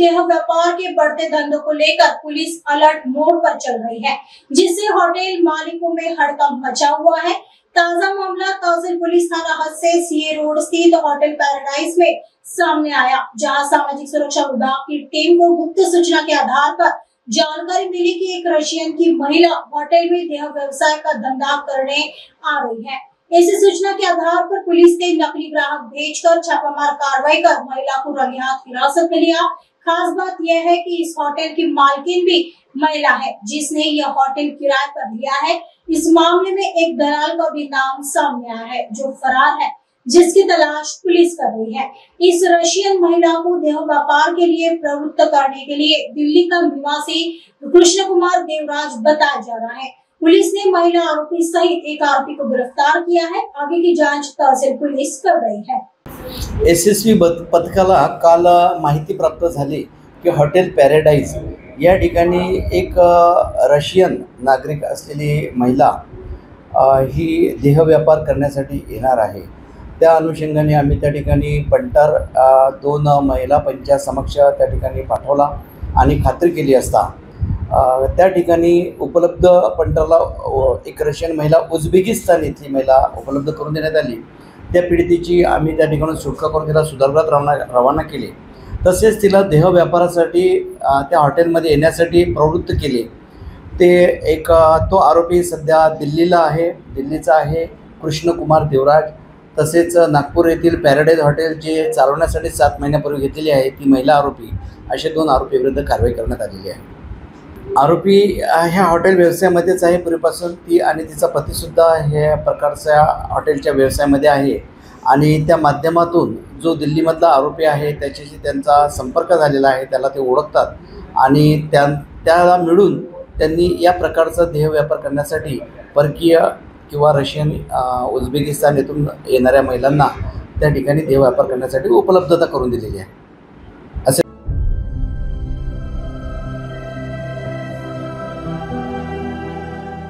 देह व्यापार के बढ़ते धंधों को लेकर पुलिस अलर्ट मोड पर चल रही है, जिससे होटल मालिकों में हड़कंप मचा हुआ है। ताजा मामला तहसील पुलिस थाना हद से सीए रोड स्थित होटल पैराडाइज में सामने आया, जहां सामाजिक सुरक्षा विभाग की टीम को गुप्त सूचना के आधार पर जानकारी मिली कि एक रशियन की महिला होटल में देह व्यवसाय का धंधा करने आ रही है। इसी सूचना के आधार पर पुलिस ने नकली ग्राहक भेजकर छापामार कार्रवाई कर महिला को रंगे हाथ हिरासत में लिया। खास बात यह है कि इस होटल की मालकिन भी महिला है, जिसने यह होटल किराए पर लिया है। इस मामले में एक दलाल का भी नाम सामने आया है, जो फरार है, जिसकी तलाश पुलिस कर रही है। इस रशियन महिला को देह व्यापार के लिए प्रवृत्त करने के लिए दिल्ली का निवासी कृष्ण कुमार देवराज बताया जा रहा है। पुलिस ने महिला आरोपी सहित एक आरोपी को गिरफ्तार किया है। आगे की जांच तहसील पुलिस कर रही है। एसएसवी पथकाला काल माहिती प्राप्त झाली की हॉटेल पॅराडाईज या ठिकाणी एक रशियन नागरिक असलेली महिला ही देहव्यापार करण्यासाठी येणार आहे। त्या अनुषंगाने आम्ही त्या ठिकाणी पंटार 2 महिला पंचासमक्ष त्या ठिकाणी पाठवला आणि खात्री केली असता त्या ठिकाणी उपलब्ध पंटाला एक रशियन महिला उझबेकिस्तान इथली महिला उपलब्ध करून देण्यात आली। त्या पीडितेची आम्ही त्या ठिकाणी सुटका करून तिला सुधारगृहात रवाना केले। तसेच तिला देह व्यापारासाठी त्या हॉटेलमध्ये येण्यासाठी प्रवृत्त केले। तो आरोपी सध्या दिल्लीचा आहे कृष्ण कुमार देवराज। तसेच नागपूर येथील पॅराडाईज हॉटेल जे चालवण्यासाठी 7 महिन्यापूर्वी घेतलेली आहे ती महिला आरोपी, असे 2 आरोपी विरुद्ध कारवाई करण्यात आलेली आहे। आरोपी ह्या हॉटेल व्यवसायामध्येच आहे पूर्वीपासून, ती आणि तिचा पतीसुद्धा ह्या प्रकारच्या हॉटेलच्या व्यवसायामध्ये आहे आणि त्या माध्यमातून जो दिल्लीमधला आरोपी आहे त्याच्याशी त्यांचा संपर्क झालेला आहे, त्याला ते ओळखतात आणि त्याला मिळून त्यांनी या प्रकारचा देहव्यापार करण्यासाठी परकीय किंवा रशियन उझबेकिस्तान येथून येणाऱ्या महिलांना त्या ठिकाणी देहव्यापार करण्यासाठी उपलब्धता करून दिलेली आहे।